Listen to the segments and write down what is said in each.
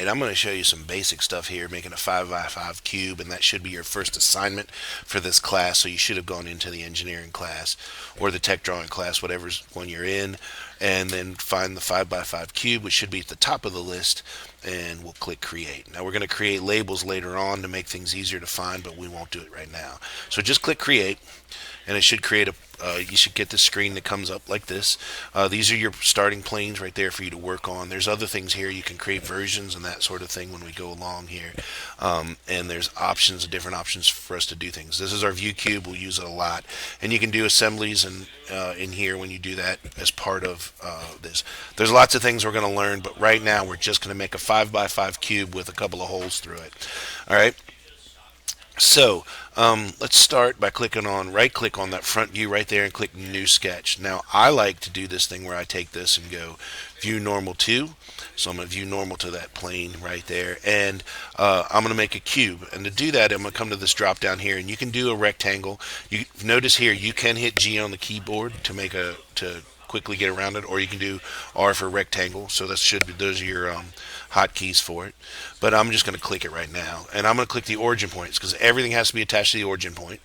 Alright, I'm going to show you some basic stuff here, making a 5x5 cube, and that should be your first assignment for this class, so you should have gone into the engineering class or the tech drawing class, whatever's one you're in, and then find the 5x5 cube, which should be at the top of the list, and we'll click create. Now we're going to create labels later on to make things easier to find, but we won't do it right now. So just click create, and it should create you should get the screen that comes up like this. These are your starting planes right there for you to work on. There's other things here. You can create versions and that sort of thing when we go along here. And there's different options for us to do things. This is our view cube. We'll use it a lot. And you can do assemblies in here when you do that as part of this. There's lots of things we're going to learn, but right now we're just going to make a 5x5 cube with a couple of holes through it. All right. So let's start by right click on that front view right there and click new sketch. Now I like to do this thing where I take this and go view normal to. So I'm going to view normal to that plane right there, and I'm going to make a cube. And to do that, I'm going to come to this drop down here, and you can do a rectangle. You notice here you can hit G on the keyboard to quickly get around it, or you can do R for rectangle. So those are your hotkeys for it. But I'm just going to click it right now, and I'm going to click the origin points because everything has to be attached to the origin point,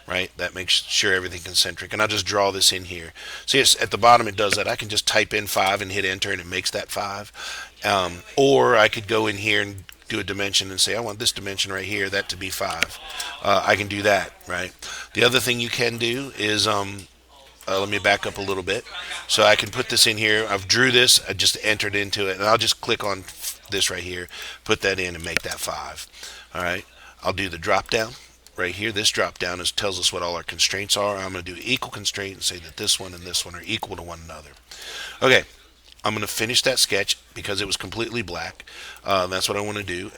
right? That makes sure everything's concentric. And I'll just draw this in here. See, it's at the bottom it does that. I can just type in 5 and hit enter, and it makes that 5. Or I could go in here and do a dimension and say I want this dimension right here, that to be 5. I can do that, right? The other thing you can do is let me back up a little bit. So I can put this in here. I've drew this. I just entered into it. And I'll just click on this right here, put that in, and make that 5. All right. I'll do the drop down right here. This drop down tells us what all our constraints are. I'm going to do equal constraint and say that this one and this one are equal to one another. Okay. I'm going to finish that sketch because it was completely black. That's what I want to do.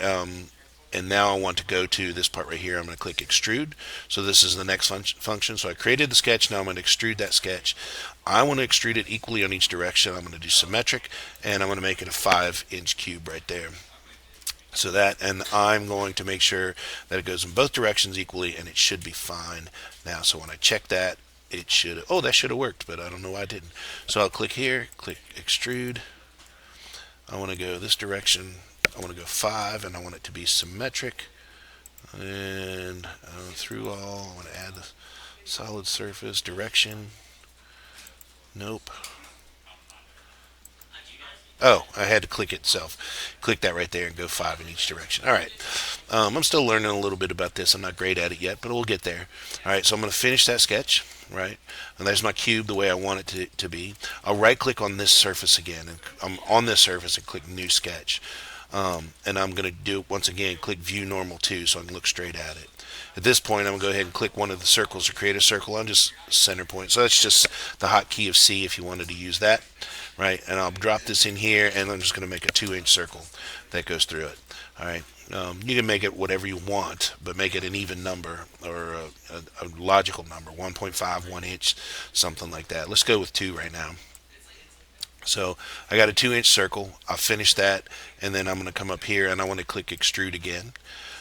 And now I want to go to this part right here. I'm going to click extrude. So this is the next function. So I created the sketch. Now I'm going to extrude that sketch. I want to extrude it equally on each direction. I'm going to do symmetric, and I'm going to make it a 5-inch cube right there. So and I'm going to make sure that it goes in both directions equally, and it should be fine now. So when I check that, that should have worked, but I don't know why it didn't. So I'll click here, click extrude. I want to go this direction. I want to go 5, and I want it to be symmetric. And through all, I want to add the solid surface direction. Nope. Oh, I had to click it itself. Click that right there and go 5 in each direction. All right. I'm still learning a little bit about this. I'm not great at it yet, but we'll get there. All right, so I'm going to finish that sketch, right? And there's my cube the way I want it to be. I'll right-click on this surface again, and I'm on this surface and click New Sketch. And I'm going to do, once again, click View Normal to so I can look straight at it. At this point, I'm going to go ahead and click one of the circles to create a circle on just center point. So that's just the hotkey of C if you wanted to use that, right? And I'll drop this in here, and I'm just going to make a 2-inch circle that goes through it. All right. You can make it whatever you want, but make it an even number or a logical number, 1.5, 1 inch, something like that. Let's go with 2 right now. So I got a 2-inch circle. I'll finish that, and then I'm going to come up here and I want to click extrude again.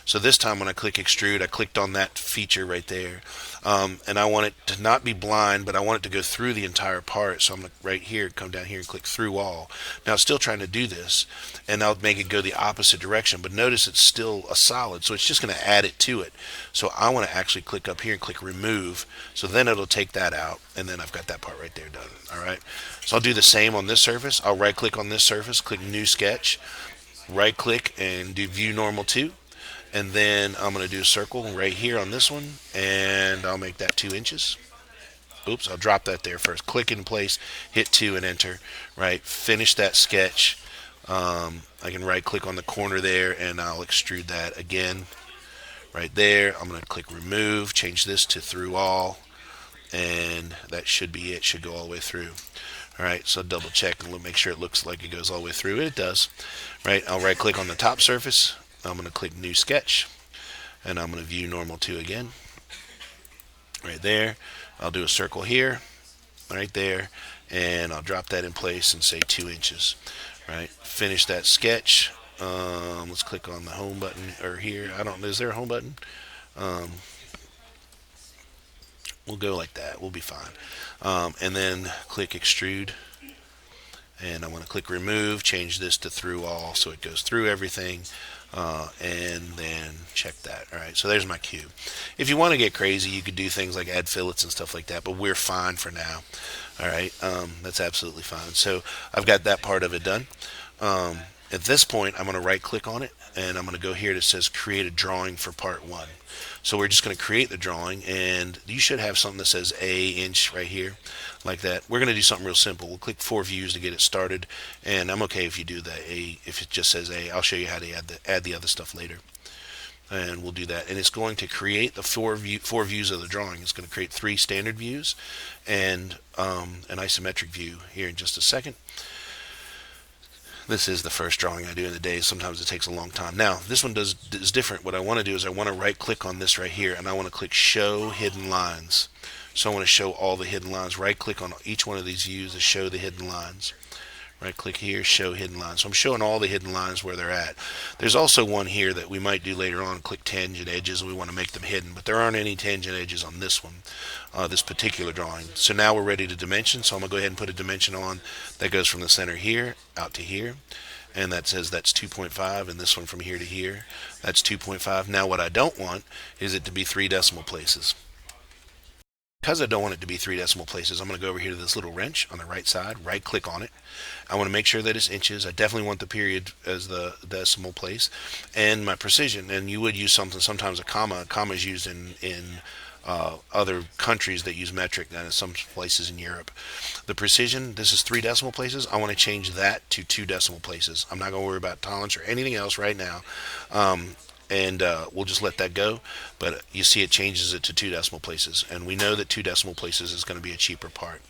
So this time when I click extrude, I clicked on that feature right there, and I want it to not be blind, but I want it to go through the entire part. So I'm going to right here, come down here and click through all. Now it's still trying to do this, and I'll make it go the opposite direction, but notice it's still a solid, so it's just going to add it to it. So I want to actually click up here and click remove, so then it'll take that out, and then I've got that part right there done. All right. So I'll do the same on this surface. I'll right click on this surface, click new sketch, right click and do view normal to. And then I'm going to do a circle right here on this one, and I'll make that 2 inches. Oops, I'll drop that there first. Click in place, hit 2 and enter. Right, finish that sketch. I can right click on the corner there, and I'll extrude that again. Right there, I'm going to click remove, change this to through all, and that should be it. Should go all the way through. All right, so double check and make sure it looks like it goes all the way through. It does. Right, I'll right click on the top surface. I'm going to click new sketch, and I'm going to view normal to again. Right there. I'll do a circle here, right there, and I'll drop that in place and say 2 inches. Right. Finish that sketch. Let's click on the home button or here. Is there a home button? We'll go like that. We'll be fine. And then click extrude. and I'm going to click remove, change this to through all so it goes through everything, and then check that. All right, so there's my cube. If you want to get crazy, you could do things like add fillets and stuff like that, but we're fine for now. All right, that's absolutely fine. So I've got that part of it done. At this point, I'm going to right click on it, and I'm going to go here that says create a drawing for part one. So we're just going to create the drawing, and you should have something that says A inch right here, like that. We're going to do something real simple. We'll click 4 views to get it started, and I'm okay if you do the A. If it just says A, I'll show you how to add the other stuff later. And we'll do that, and it's going to create the four views of the drawing. It's going to create 3 standard views and an isometric view here in just a second. This is the first drawing I do in the day. Sometimes it takes a long time. Now, this one is different. What I want to do is I want to right click on this right here, and I want to click show hidden lines. So I want to show all the hidden lines. Right click on each one of these views to show the hidden lines. Right click here, show hidden lines. So I'm showing all the hidden lines where they're at. There's also one here that we might do later on, click tangent edges, and we want to make them hidden, but there aren't any tangent edges on this one, this particular drawing. So now we're ready to dimension, so I'm going to go ahead and put a dimension on that goes from the center here out to here, and that says that's 2.5, and this one from here to here, that's 2.5. Now what I don't want is it to be 3 decimal places. Because I don't want it to be 3 decimal places, I'm going to go over here to this little wrench on the right side, right click on it. I want to make sure that it's inches. I definitely want the period as the decimal place, and my precision. And you would use something, sometimes a comma. A comma is used in other countries that use metric, and in some places in Europe. The precision, this is 3 decimal places. I want to change that to 2 decimal places. I'm not going to worry about tolerance or anything else right now. And we'll just let that go, but you see it changes it to 2 decimal places, and we know that 2 decimal places is going to be a cheaper part.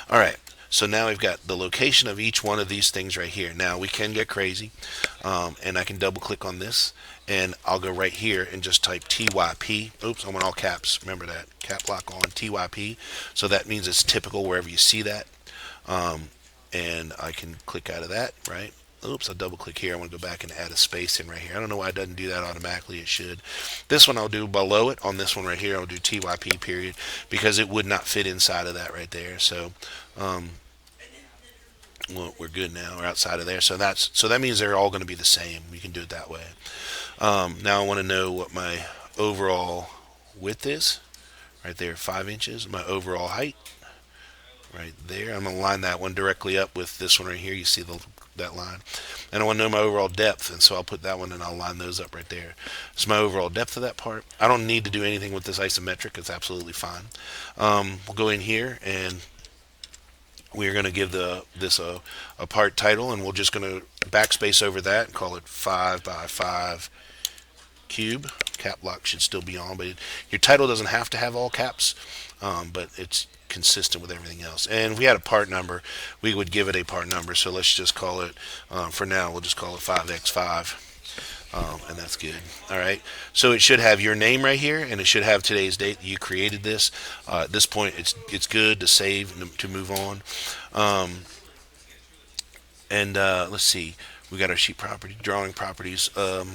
All right, so now we've got the location of each one of these things right here. Now we can get crazy, and I can double click on this, and I'll go right here and just type TYP. Oops, I want all caps. Remember that, cap lock on, TYP. So that means it's typical wherever you see that, and I can click out of that, right? Oops, I double click here. I want to go back and add a space in right here. I don't know why it doesn't do that automatically. It should. This one I'll do below it. On this one right here, I'll do TYP period, because it would not fit inside of that right there. So well, we're good now. We're outside of there. So that means they're all going to be the same. You can do it that way. Now I want to know what my overall width is. Right there, 5 inches. My overall height. Right there. I'm going to line that one directly up with this one right here. You see that line. And I want to know my overall depth, and so I'll put that one and I'll line those up right there. So my overall depth of that part. I don't need to do anything with this isometric. It's absolutely fine. We'll go in here, and we're going to give this a part title, and we're just going to backspace over that and call it 5 by 5 cube. Cap lock should still be on, but your title doesn't have to have all caps, but it's consistent with everything else. And if we had a part number, we would give it a part number. So let's just call it, for now, we'll just call it 5x5, and that's good. All right. So it should have your name right here, and it should have today's date that you created this. At this point, it's good to save and to move on. Let's see. We got our sheet property, drawing properties. I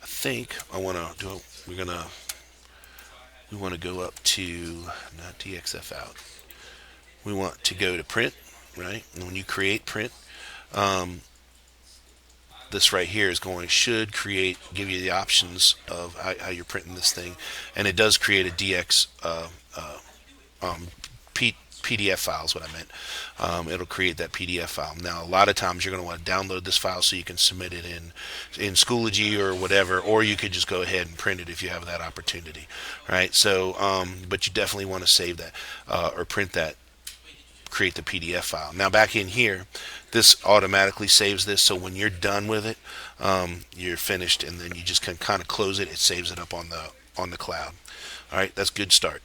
think I want to do. We want to go up to, not DXF out. We want to go to print, right? And when you create print, this right here should give you the options of how you're printing this thing, and it does create a DX PDF file is what I meant. It'll create that PDF file. Now, a lot of times you're going to want to download this file so you can submit it in Schoology or whatever, or you could just go ahead and print it if you have that opportunity, right? So, but you definitely want to save that or print that, create the PDF file. Now, back in here, this automatically saves this, so when you're done with it, you're finished, and then you just can kind of close it. It saves it up on the cloud. All right, that's a good start.